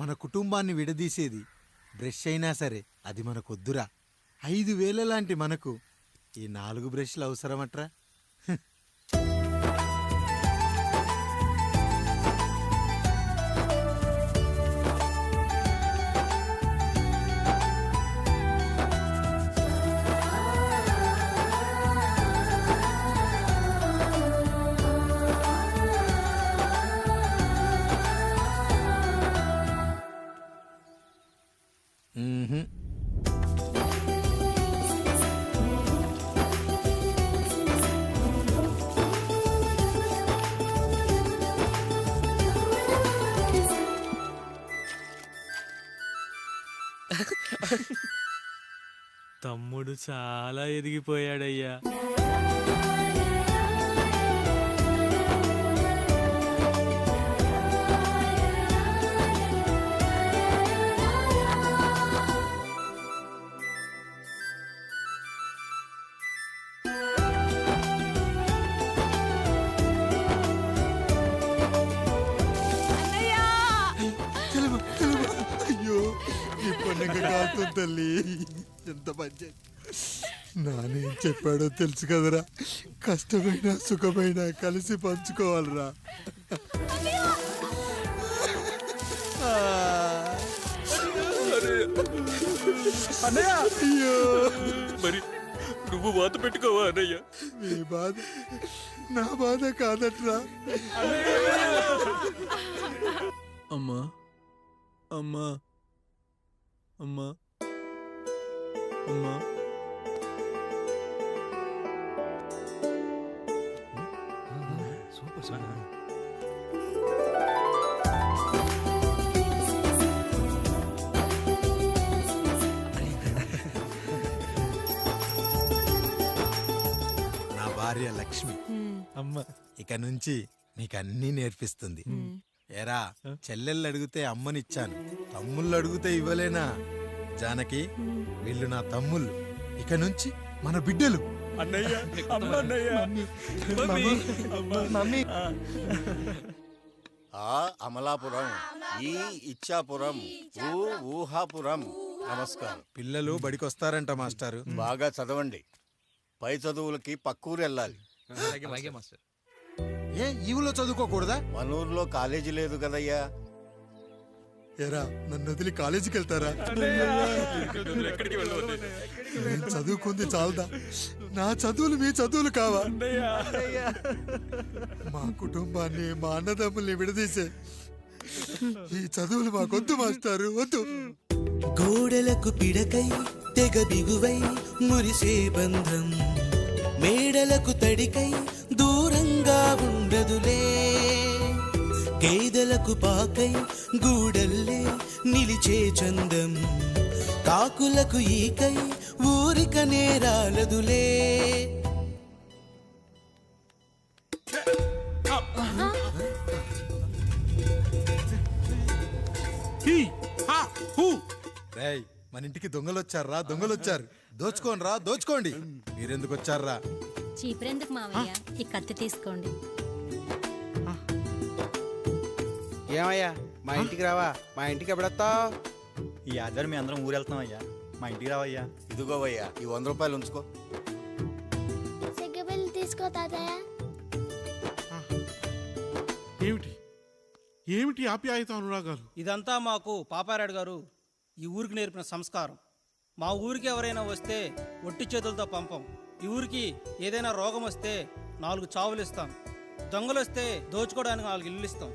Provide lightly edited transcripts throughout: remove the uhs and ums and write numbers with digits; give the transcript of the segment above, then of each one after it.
మన కుటుంబాన్ని విడదీసేది బ్రష్ అయినా సరే అది మనకొద్దురా. 5,000 లాంటి మనకు ఈ 4 బ్రష్లు అవసరమట్రా. తమ్ముడు చాలా ఎదిగిపోయాడయ్యా. అయ్యో ఈ పండుగ కాదు తల్లి, ఎంత మంచి. నానేం చెప్పాడో తెలుసు కదరా, కష్టమైన సుఖమైన కలిసి పంచుకోవాలరా. అయ్యో మరి నువ్వు వాత పెట్టుకోవా అన్నయ్య? మీ బాధ నా బాధ కాదట్రా. అమ్మా అమ్మా అమ్మా అమ్మా నా భార్య లక్ష్మి అమ్మ ఇక నుంచి మీకన్నీ నేర్పిస్తుంది. ఏరా, చెల్లెళ్ళు అడిగితే అమ్మనిచ్చాను, తమ్ముళ్ళు అడిగితే ఇవ్వలేనా? జానకి, వీళ్ళు నా తమ్ముళ్ళు, ఇక నుంచి మన బిడ్డలు. అన్నయ్య, మమ్మీ ఆ అమలాపురం, ఈ ఇచ్చాపురం, ఊహాపురం. నమస్కారం. పిల్లలు బడికొస్తారంట మాస్టారు. బాగా చదవండి, పై చదువులకి పక్కూరు వెళ్ళాలి. ఏ ఈ ఊళ్ళో చదువుకోకూడదా? మన ఊర్లో కాలేజీ లేదు కదయ్యా. ఏరా, నన్ను వదిలి కాలేజీకి వెళ్తారా? ఎక్కడికి వెళ్ళవద్దు. నేను చదువుకుంది చాలదా? నా చదువులు మీ చదువులు కావా? మా కుటుంబాన్ని, మా అన్నదమ్ముల్ని విడదీసే ఈ చదువులు మాకొద్దు మాస్టారు, వద్దు. గోడలకు పిడకై తెగ బిగువై మురిసే బంధం, మేడలకు తడికై దూరంగా ఉండదులే. కేదలకు పాకై గూడల్లే నిలిచే చందం, కాకులకు ఈకై ఊరిక నేరాలదులే. రేయ్, మన ఇంటికి దొంగలొచ్చారా? దొంగలొచ్చారు. దోచుకోండి రా, దోచుకోండి. మీరెందుకు వచ్చారా? చీపురెందుకు మావయ్య, ఈ కత్తి తీసుకోండి. ఏమయ్యా, మా ఇంటికి రావా? మా ఇంటికి ఎప్పుడొస్తావు? ఈ ఆధారం మీ అందరం ఊరెళ్తాం అయ్యా, మా ఇంటికి రావయ్యా. ఇదిగోవయ్యా, ఈ 100 రూపాయలు ఉంచుకో. సిగ్గబిల్లి తీసుకో తాతయ్య. ఏమిటి ఏమిటి ఆప్యాయత అనురాగాలు? ఇదంతా మాకు పాపారాయుడు గారు ఈ ఊరికి నేర్పిన సంస్కారం. మా ఊరికి ఎవరైనా వస్తే ఒట్టి చేతులతో పంపం. ఈ ఊరికి ఏదైనా రోగం వస్తే 4 చావులు ఇస్తాం. దొంగలు వస్తే దోచుకోవడానికి 4 ఇల్లు ఇస్తాం.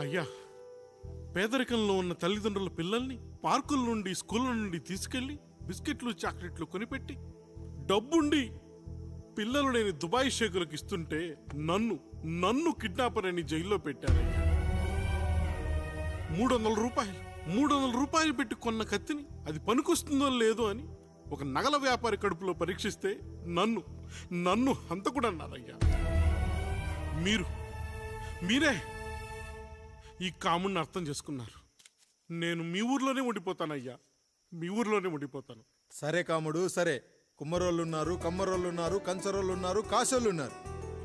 అయ్యా, పేదరికంలో ఉన్న తల్లిదండ్రుల పిల్లల్ని పార్కుల నుండి, స్కూళ్ళ నుండి తీసుకెళ్లి బిస్కెట్లు, చాక్లెట్లు కొనిపెట్టి, డబ్బుండి పిల్లలు లేని దుబాయ్ షేకులకు ఇస్తుంటే నన్ను కిడ్నాపర్ అని జైల్లో పెట్టారయ్యా. 300 రూపాయలు పెట్టి కొన్న కత్తిని అది పనికొస్తుందో లేదో అని ఒక నగల వ్యాపారి కడుపులో పరీక్షిస్తే నన్ను హంతకుడు అన్నారయ్యా. మీరే ఈ కాముణ్ణి అర్థం చేసుకున్నారు. నేను మీ ఊర్లోనే ఉండిపోతానయ్యా, మీ ఊర్లోనే ఉండిపోతాను. సరే కాముడు, సరే. కుమ్మరోళ్ళున్నారు, కమ్మరోళ్ళున్నారు, కంచరోళ్ళున్నారు, కాశోళ్ళున్నారు.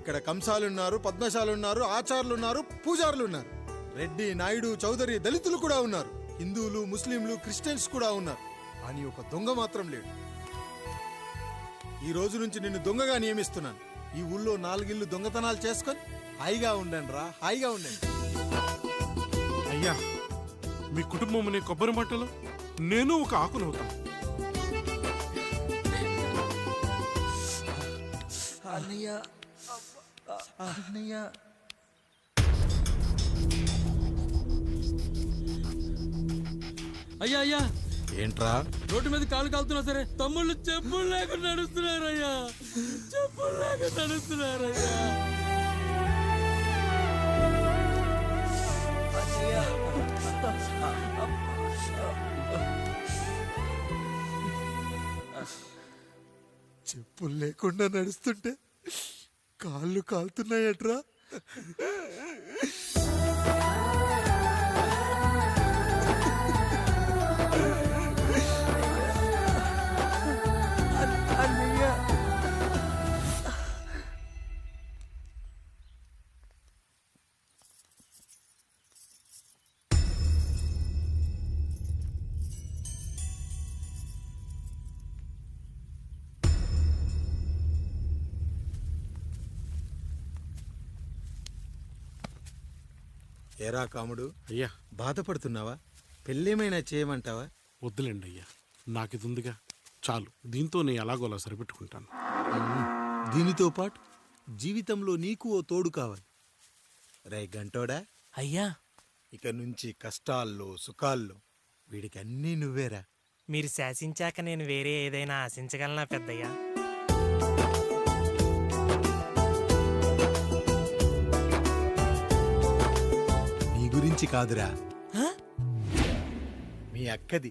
ఇక్కడ కంసాలున్నారు, పద్మశాలున్నారు, ఆచార్యులున్నారు, పూజారులున్నారు. రెడ్డి, నాయుడు, చౌదరి, దళితులు కూడా ఉన్నారు. హిందువులు, ముస్లింలు, క్రిస్టియన్స్ కూడా ఉన్నారు. కానీ ఒక దొంగ మాత్రం లేడు. ఈ రోజు నుంచి నిన్ను దొంగగా నియమిస్తున్నాను. ఈ ఊళ్ళో 4 ఇళ్ళు దొంగతనాలు చేసుకొని హాయిగా ఉండండి రా, హాయిగా ఉండండి. అయ్యా, మీ కుటుంబం అనే కొబ్బరి మట్టలో నేను ఒక ఆకునవుతాను. అన్నయ్య అన్నయ్య అయ్యా అయ్యా, ఏంట్రా? రోడ్డు మీద కాలు కాలుతున్నా సరే తమ్ముళ్ళు చెప్పులు లేకుండా నడుస్తున్నారయ్యా, చెప్పులు లేకుండా నడుస్తున్నారయ్యా. చెప్పులు లేకుండా నడుస్తుంటే కాళ్ళు కాలుతున్నాయట్రా. అన్నయ్య ఏరా కాముడు, అయ్యా, బాధపడుతున్నావా? పెళ్ళేమైనా చేయమంటావా? వద్దులేండి అయ్యా, నాకు ఇది ఉందిగా చాలు. దీంతో నేను ఎలాగోలా సరిపెట్టుకుంటాను. దీనితో పాటు జీవితంలో నీకు ఓ తోడు కావాలి. రే గంటోడా, అయ్యా, ఇక నుంచి కష్టాల్లో సుఖాల్లో వీడికి అన్నీ నువ్వేరా. మీరు శాసించాక నేను వేరే ఏదైనా ఆశించగలనా పెద్దయ్యా? నీ గురించి కాదురా, మీ అక్కది.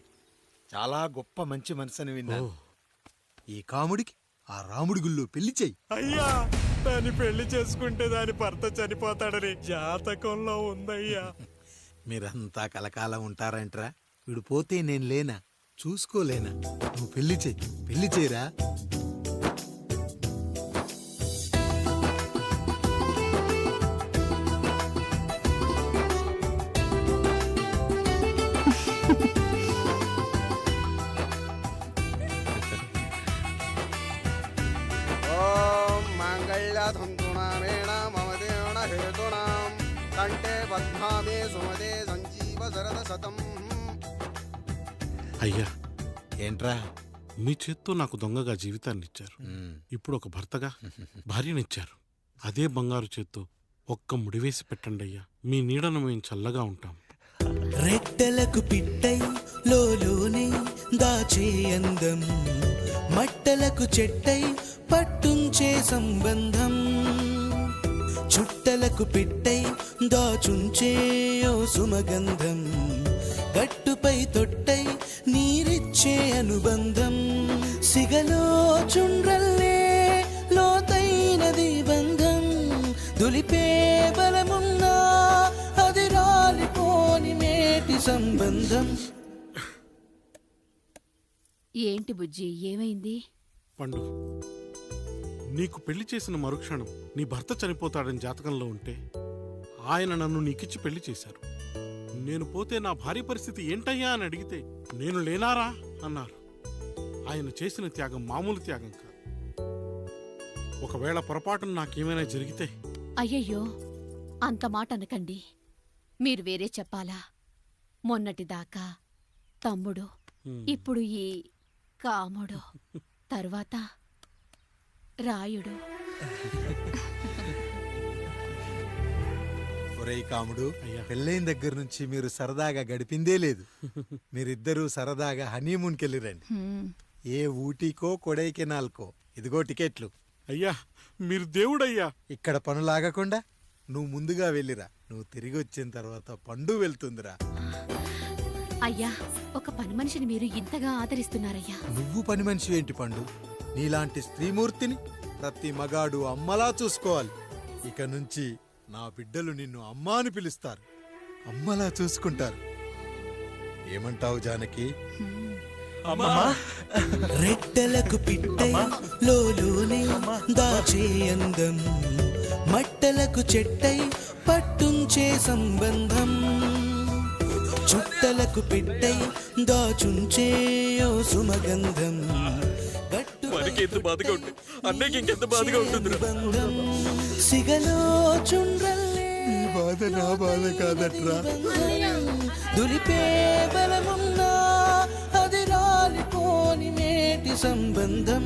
చాలా గొప్ప మంచి మనసుని విన్నాను. ఈ కాముడికి ఆ రాముడి గుళ్ళో పెళ్లి చెయ్యి. అయ్యా, దాన్ని పెళ్లి చేసుకుంటే దాని భర్త చనిపోతాడని జాతకంలో ఉందయ్యా. మీరంతా కలకాలం ఉంటారంట్రా. వీడు పోతే నేను లేనా, చూసుకోలేనా? నువ్వు పెళ్లి చెయ్యి, పెళ్లి చేయరా. ఓం మాంగళ్యధంతునామేణ మమ దేవన హేతునాం కంఠే పద్మామే సుమదే సంజీవ శరద శతం. అయ్యా, ఏంట్రా? మీ చేత్తో నాకు దొంగగా జీవితాన్ని ఇచ్చారు. ఇప్పుడు ఒక భర్తగా భార్యనిచ్చారు. అదే బంగారు చేత్తో ఒక్క ముడివేసి పెట్టండి అయ్యా. మీ నీడను మేము చల్లగా ఉంటాం. రెట్టలకు పిట్టై లోలోనే దాచే అందం, మట్టలకు చెట్టై పట్టుంచే సంబంధం, చుట్టలకు పిట్టై దాచుంచే ఓ సుమగంధం, గట్టుపై తొట్టై నీరిచ్చే అనుబంధం, సిగలో చుండ్రల్లే లోతైనది బంధం, దులిపే బలమున్నా అది రాలిపోని మేటి సంబంధం. ఏంటి బుజ్జి, ఏమైంది? పండు, నీకు పెళ్లి చేసిన మరుక్షణం నీ భర్త చనిపోతాడని జాతకంలో ఉంటే ఆయన నన్ను నీకిచ్చి పెళ్లి చేశారు. నేను పోతే నా భార్య పరిస్థితి ఏంటయ్యా అని అడిగితే నేను లేనారా అన్నారు. ఆయన చేసిన త్యాగం మామూలు త్యాగం కాదు. ఒకవేళ పొరపాటున నాకేమైనా జరిగితే? అయ్యయ్యో, అంత మాట అనకండి. మీరు వేరే చెప్పాలా? మొన్నటిదాకా తమ్ముడు, ఇప్పుడు ఈ కాముడు, తర్వాత రాయుడు. ఒరేయ్ కాముడు, పెళ్ళైన దగ్గర నుంచి మీరు సరదాగా గడిపిందే లేదు. మీరిద్దరూ సరదాగా హనీమూన్కి వెళ్ళిరండి. ఏ ఊటీకో కొడైకెనాల్కో. ఇదిగో టికెట్లు. అయ్యా, మీరు దేవుడయ్యా. ఇక్కడ పనులాగకుండా నువ్వు ముందుగా వెళ్ళిరా. నువ్వు తిరిగి వచ్చిన తర్వాత పండు వెళ్తుందిరా. అయ్యా, ఒక పని మనిషిని మీరు ఇంతగా ఆదరిస్తున్నారయ్యా. నువ్వు పని మనిషి ఏంటి పండు? నీలాంటి స్త్రీమూర్తిని ప్రతి మగాడు అమ్మలా చూసుకోవాలి. ఇక నుంచి నా బిడ్డలు నిన్ను అమ్మా అని పిలుస్తారు, అమ్మలా చూసుకుంటారు. ఏమంటావు జానకి? రెట్టలకు పిట్టై లోలోనే దాచే అందం, మట్టలకు చెట్టై పట్టుంచే సంబంధం చుట్టలకు పెట్టై దాచుంచే ఓ సుమగంధం మనకి ఎంత బాధగా ఉంటుంది అన్నయ్యకి ఇంకెంత బాధగా ఉంటుంది బంధం సిగలో చుండ్రల్లే బాధ నా బాధ కాదట్రా. దులిపే బలమున్నా అది రాలిపోని మేటి సంబంధం